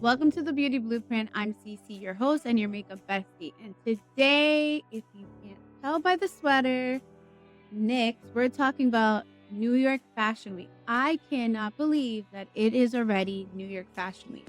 Welcome to the Beauty Blueprint. I'm Cece, your host and your makeup bestie. And today, if you can't tell by the sweater, next, we're talking about New York Fashion Week. I cannot believe that it is already New York Fashion Week.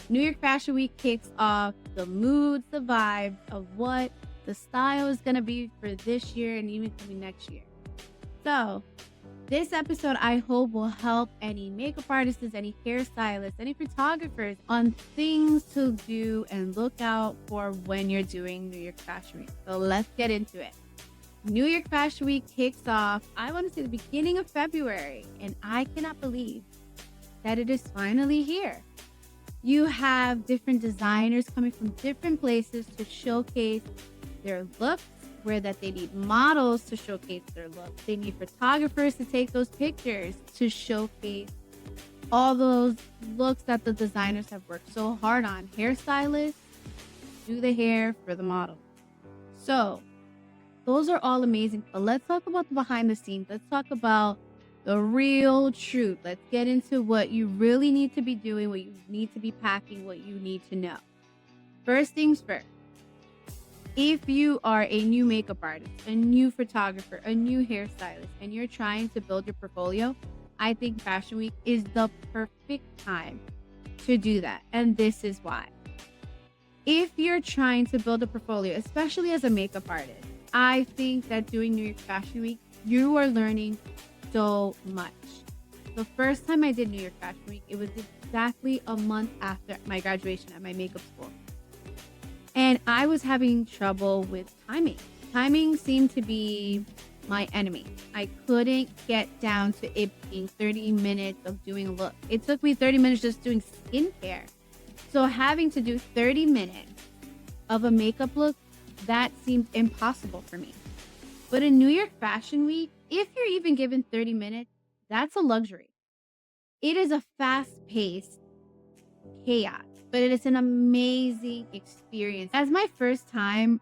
New York Fashion Week kicks off the moods, the vibes of what the style is going to be for this year and even coming next year. So, this episode, I hope, will help any makeup artists, any hairstylists, any photographers on things to do and look out for when you're doing New York Fashion Week. So let's get into it. New York Fashion Week kicks off, I want to say the beginning of February, and I cannot believe that it is finally here. You have different designers coming from different places to showcase their looks, where that they need models to showcase their look. They need photographers to take those pictures to showcase all those looks that the designers have worked so hard on. Hairstylists do the hair for the model. So those are all amazing. But let's talk about the behind the scenes. Let's talk about the real truth. Let's get into what you really need to be doing, what you need to be packing, what you need to know. First things first. If you are a new makeup artist, a new photographer, a new hairstylist, and you're trying to build your portfolio, I think Fashion Week is the perfect time to do that. And this is why. If you're trying to build a portfolio, especially as a makeup artist, I think that doing New York Fashion Week, you are learning so much. The first time I did New York Fashion Week, it was exactly a month after my graduation at my makeup school. And I was having trouble with timing. Timing seemed to be my enemy. I couldn't get down to it being 30 minutes of doing a look. It took me 30 minutes just doing skincare. So having to do 30 minutes of a makeup look, that seemed impossible for me. But in New York Fashion Week, if you're even given 30 minutes, that's a luxury. It is a fast-paced chaos, but it is an amazing experience. As my first time,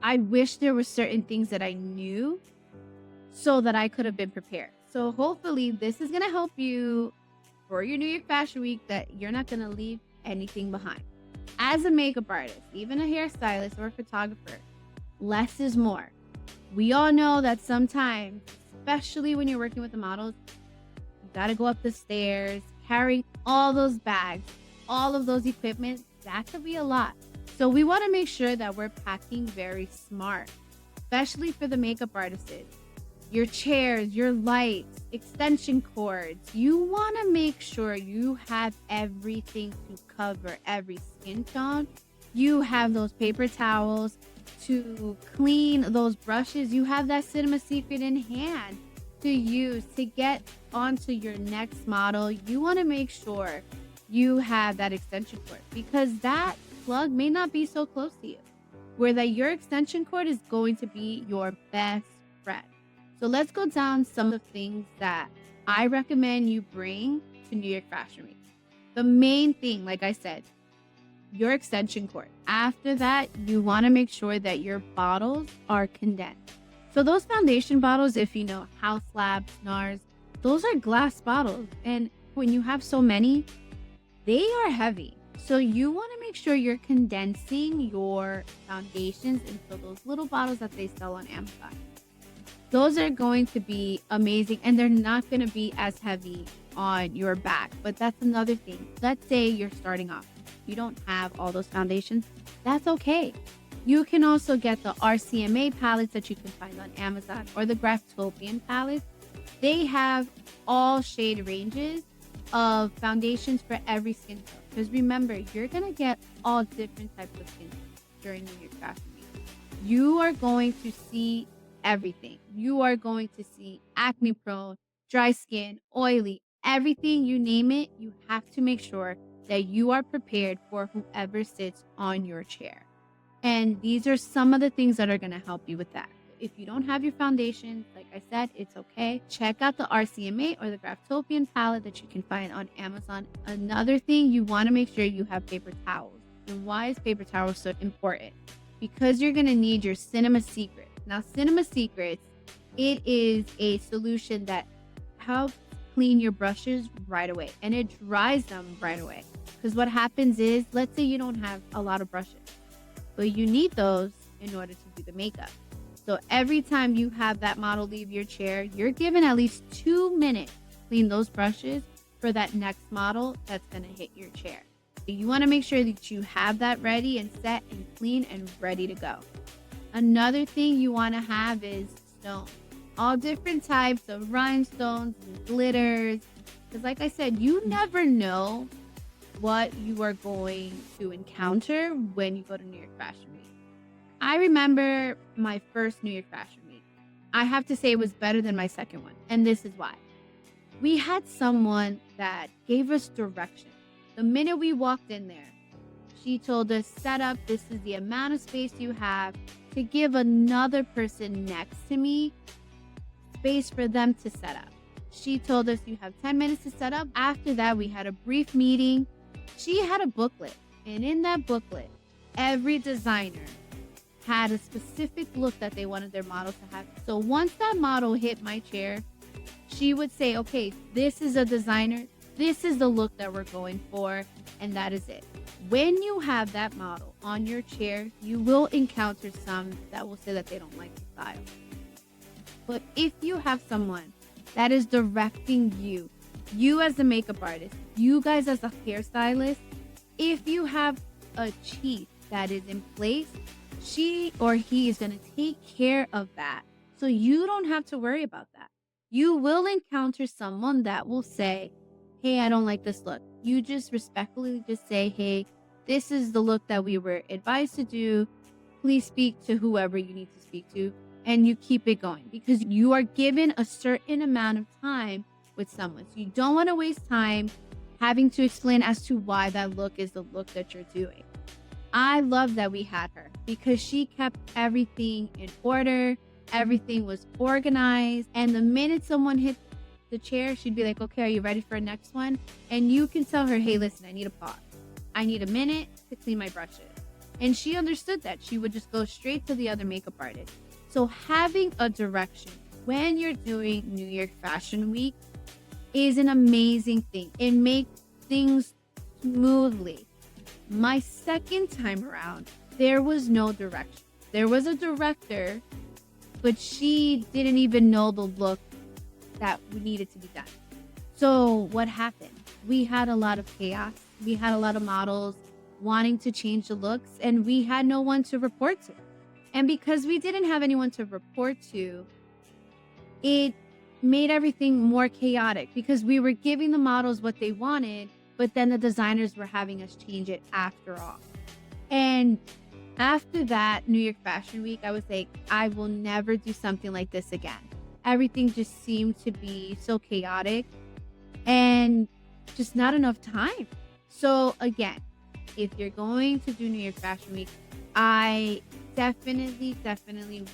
I wish there were certain things that I knew so that I could have been prepared. So hopefully this is going to help you for your New York Fashion Week, that you're not going to leave anything behind. As a makeup artist, even a hairstylist or a photographer, less is more. We all know that sometimes, especially when you're working with the models, you got to go up the stairs, carrying all those bags, all of those equipment. That could be a lot. So we want to make sure that we're packing very smart, especially for the makeup artists. Your chairs, your lights, extension cords. You want to make sure you have everything to cover every skin tone. You have those paper towels to clean those brushes. You have that Cinema Secret in hand to use to get onto your next model. You want to make sure you have that extension cord, because that plug may not be so close to you, where that your extension cord is going to be your best friend. So let's go down some of the things that I recommend you bring to New York Fashion Week. The main thing, like I said, your extension cord. After that, you want to make sure that your bottles are condensed. So those foundation bottles, if you know House Labs, NARS, those are glass bottles. And when you have so many, they are heavy. So you want to make sure you're condensing your foundations into those little bottles that they sell on Amazon. Those are going to be amazing, and they're not going to be as heavy on your back. But that's another thing. Let's say you're starting off. You don't have all those foundations. That's okay. You can also get the RCMA palettes that you can find on Amazon, or the Graftopian palettes. They have all shade ranges of foundations for every skin tone. Because remember, you're going to get all different types of skin tones during New York Fashion Week. You are going to see everything. You are going to see acne prone, dry skin, oily, everything, you name it. You have to make sure that you are prepared for whoever sits on your chair. And these are some of the things that are going to help you with that. If you don't have your foundation, like I said, it's okay. Check out the RCMA or the Graftopian palette that you can find on Amazon. Another thing, you want to make sure you have paper towels. And why is paper towels so important? Because you're going to need your Cinema Secret. Now, Cinema Secrets, it is a solution that helps clean your brushes right away, and it dries them right away. Because what happens is, let's say you don't have a lot of brushes, but you need those in order to do the makeup. So every time you have that model leave your chair, you're given at least 2 minutes to clean those brushes for that next model that's going to hit your chair. You want to make sure that you have that ready and set and clean and ready to go. Another thing you want to have is stones. All different types of rhinestones and glitters. Because like I said, you never know what you are going to encounter when you go to New York Fashion Week. I remember my first New York Fashion Week. I have to say it was better than my second one. And this is why. We had someone that gave us direction. The minute we walked in there, she told us, set up, this is the amount of space you have to give another person next to me space for them to set up. She told us you have 10 minutes to set up. After that, we had a brief meeting. She had a booklet, and in that booklet, every designer had a specific look that they wanted their model to have. So once that model hit my chair, she would say, okay, this is a designer. This is the look that we're going for, and that is it. When you have that model on your chair, you will encounter some that will say that they don't like the style. But if you have someone that is directing you, you as a makeup artist, you guys as a hairstylist, if you have a chief that is in place, she or he is going to take care of that. So you don't have to worry about that. You will encounter someone that will say, hey, I don't like this look. You just respectfully just say, hey, this is the look that we were advised to do. Please speak to whoever you need to speak to. And you keep it going because you are given a certain amount of time with someone. So you don't want to waste time having to explain as to why that look is the look that you're doing. I love that we had her because she kept everything in order. Everything was organized. And the minute someone hit the chair, she'd be like, okay, are you ready for the next one? And you can tell her, hey, listen, I need a pause. I need a minute to clean my brushes. And she understood that. She would just go straight to the other makeup artist. So having a direction when you're doing New York Fashion Week is an amazing thing. It makes things smoothly. My second time around, there was no direction. There was a director, but she didn't even know the look that needed to be done. So what happened? We had a lot of chaos. We had a lot of models wanting to change the looks, and we had no one to report to. And because we didn't have anyone to report to, it made everything more chaotic because we were giving the models what they wanted, but then the designers were having us change it after all. And after that New York Fashion Week, I was like, I will never do something like this again. Everything just seemed to be so chaotic and just not enough time. So again, if you're going to do New York Fashion Week, I definitely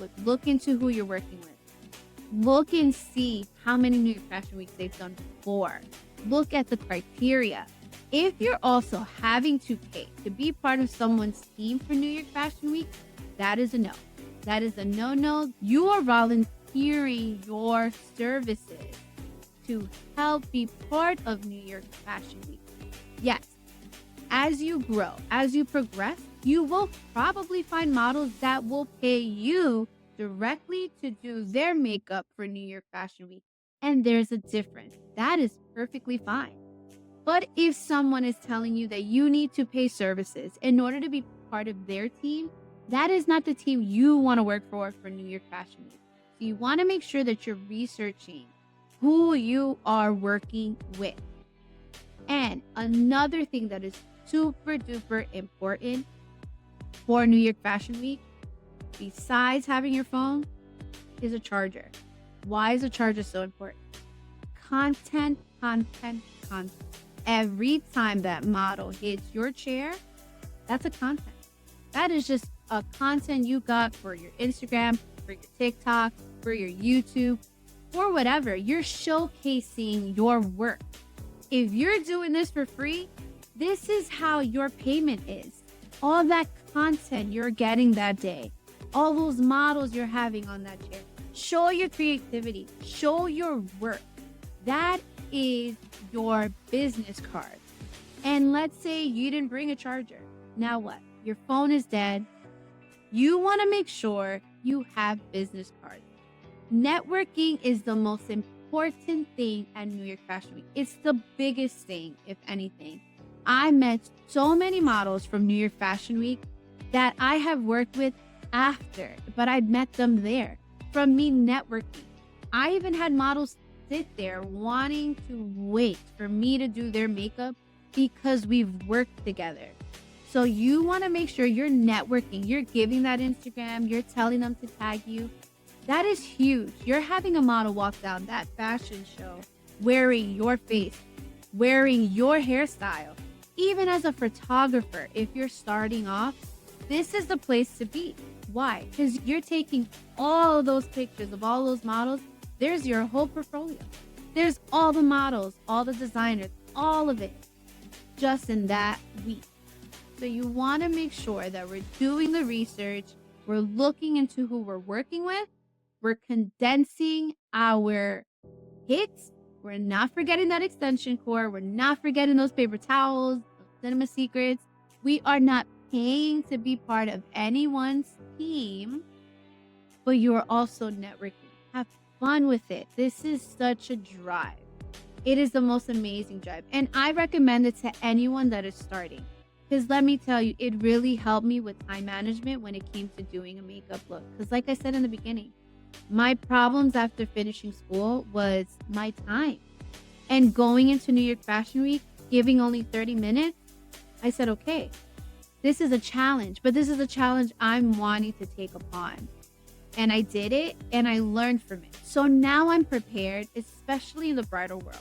would look into who you're working with. Look and see how many New York Fashion Weeks they've done before. Look at the criteria. If you're also having to pay to be part of someone's team for New York Fashion Week, that is a no. That is a no-no. You are volunteering your services to help be part of New York Fashion Week. Yes, as you grow, as you progress, you will probably find models that will pay you directly to do their makeup for New York Fashion Week. And there's a difference. That is perfectly fine. But if someone is telling you that you need to pay services in order to be part of their team, that is not the team you want to work for New York Fashion Week. So you want to make sure that you're researching who you are working with. And another thing that is super duper important for New York Fashion Week, besides having your phone, is a charger. Why is a charger so important? Content. Every time that model hits your chair, that's a content. That is just a content you got for your Instagram, for your TikTok, for your YouTube, or whatever. You're showcasing your work. If you're doing this for free, this is how your payment is. All that content you're getting that day, all those models you're having on that chair. Show your creativity, show your work. That is your business card. And let's say you didn't bring a charger. Now what? Your phone is dead. You want to make sure you have business cards. Networking is the most important thing at New York Fashion Week. It's the biggest thing, if anything. I met so many models from New York Fashion Week that I have worked with after, but I met them there from me networking. I even had models sit there wanting to wait for me to do their makeup because we've worked together. So you want to make sure you're networking, you're giving that Instagram, you're telling them to tag you. That is huge. You're having a model walk down that fashion show wearing your face, wearing your hairstyle. Even as a photographer, if you're starting off, this is the place to be. Why? Because you're taking all of those pictures of all those models. There's your whole portfolio. There's all the models, all the designers, all of it just in that week. So you want to make sure that we're doing the research. We're looking into who we're working with. We're condensing our hits. We're not forgetting that extension cord. We're not forgetting those paper towels, those cinema secrets. We are not paying to be part of anyone's team, but you are also networking. Have fun with it. This is such a drive. It is the most amazing drive. And I recommend it to anyone that is starting. Because let me tell you, it really helped me with time management when it came to doing a makeup look. Because like I said in the beginning, my problems after finishing school was my time. And going into New York Fashion Week, giving only 30 minutes, I said, okay, this is a challenge, but this is a challenge I'm wanting to take upon. And I did it and I learned from it. So now I'm prepared, especially in the bridal world.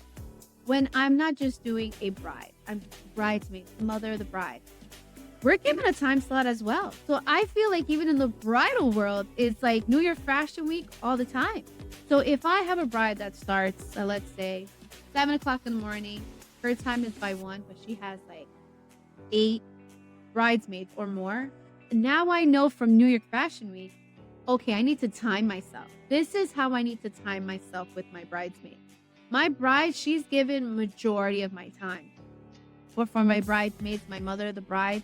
When I'm not just doing a bride, I'm bridesmaid, mother of the bride. We're given a time slot as well. So I feel like even in the bridal world, it's like New York Fashion Week all the time. So if I have a bride that starts, let's say 7 o'clock in the morning, her time is by 1, but she has like 8 bridesmaids or more. Now I know from New York Fashion Week, okay, I need to time myself. This is how I need to time myself with my bridesmaid. My bride, she's given majority of my time. But for my bridesmaids, my mother of the bride,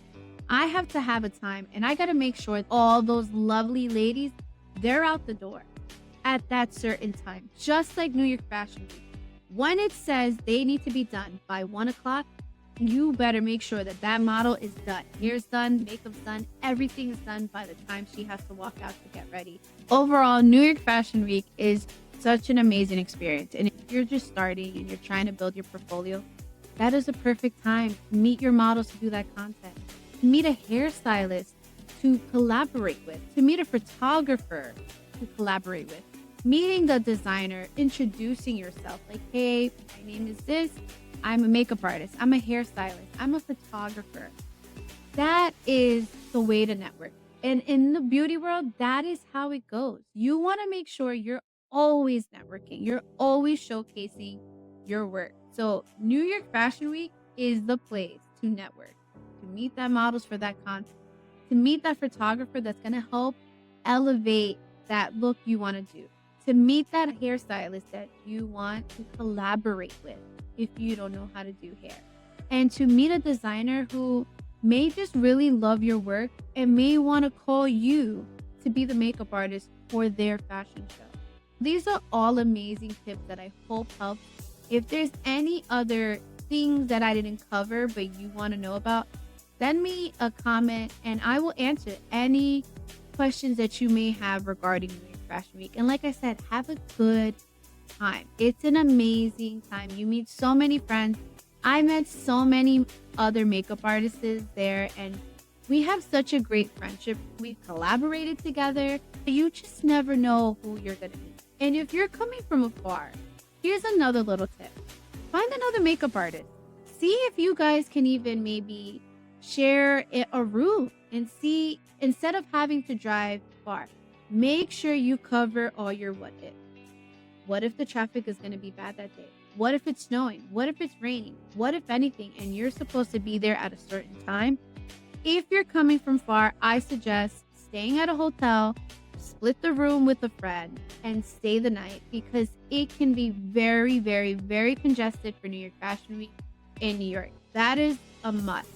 I have to have a time and I got to make sure all those lovely ladies, they're out the door at that certain time. Just like New York Fashion Week. When it says they need to be done by 1 o'clock, you better make sure that that model is done. Hair's done, makeup's done, everything's done by the time she has to walk out to get ready. Overall, New York Fashion Week is such an amazing experience. And if you're just starting and you're trying to build your portfolio, that is a perfect time to meet your models to do that content, to meet a hairstylist to collaborate with, to meet a photographer to collaborate with, meeting the designer, introducing yourself like, hey, my name is this. I'm a makeup artist. I'm a hairstylist. I'm a photographer. That is the way to network. And in the beauty world, that is how it goes. You want to make sure you're always networking. You're always showcasing your work. So New York Fashion Week is the place to network, to meet that models for that content, to meet that photographer that's going to help elevate that look you want to do, to meet that hairstylist that you want to collaborate with if you don't know how to do hair, and to meet a designer who may just really love your work and may want to call you to be the makeup artist for their fashion show. These are all amazing tips that I hope help. If there's any other things that I didn't cover but you want to know about, send me a comment and I will answer any questions that you may have regarding New York Fashion Week. And like I said, have a good time. It's an amazing time. You meet so many friends. I met so many other makeup artists there and we have such a great friendship. We've collaborated together. You just never know who you're going to meet. And if you're coming from afar, here's another little tip. Find another makeup artist. See if you guys can even maybe share a route and see, instead of having to drive far, make sure you cover all your what if. What if the traffic is going to be bad that day? What if it's snowing? What if it's raining? What if anything? And you're supposed to be there at a certain time. If you're coming from far, I suggest staying at a hotel, split the room with a friend, and stay the night because it can be very, very, very congested for New York Fashion Week in New York. That is a must.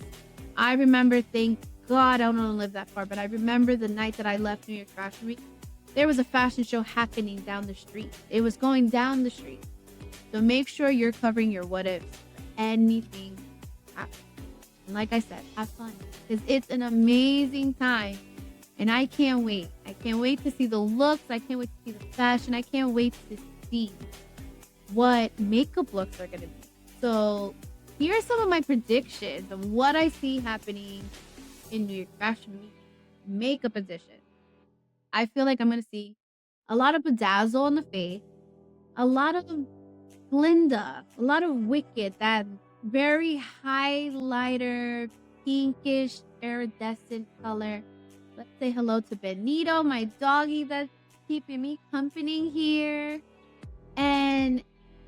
I remember, thank God I don't want to live that far, but I remember the night that I left New York Fashion Week, there was a fashion show happening down the street. It was going down the street. So make sure you're covering your what ifs for anything happens. And like I said, have fun because it's an amazing time. And I can't wait. I can't wait to see the looks. I can't wait to see the fashion. I can't wait to see what makeup looks are going to be. So here are some of my predictions of what I see happening in New York Fashion Week makeup edition. I feel like I'm going to see a lot of bedazzle on the face, a lot of Glinda, a lot of Wicked, that very highlighter, pinkish, iridescent color. Let's say hello to Benito, my doggy that's keeping me company here. And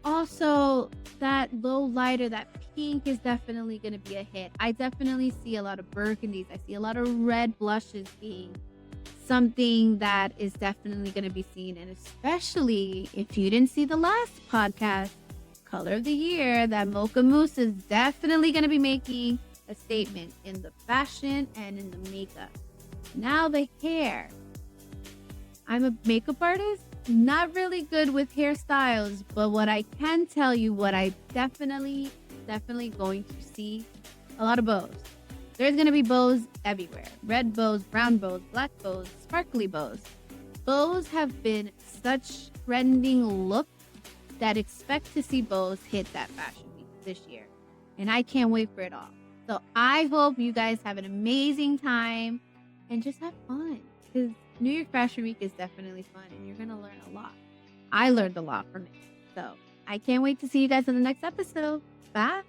also that low lighter, that pink is definitely going to be a hit. I definitely see a lot of burgundies. I see a lot of red blushes being something that is definitely going to be seen. And especially if you didn't see the last podcast, color of the year, that Mocha Mousse is definitely going to be making a statement in the fashion and in the makeup. Now the hair. I'm a makeup artist, not really good with hairstyles, but what I can tell you, what I definitely going to see, a lot of bows. There's going to be bows everywhere. Red bows, brown bows, black bows, sparkly bows. Bows have been such trending look that expect to see bows hit that fashion week this year. And I can't wait for it all. So I hope you guys have an amazing time and just have fun. Because New York Fashion Week is definitely fun and you're going to learn a lot. I learned a lot from it. So I can't wait to see you guys in the next episode. Bye.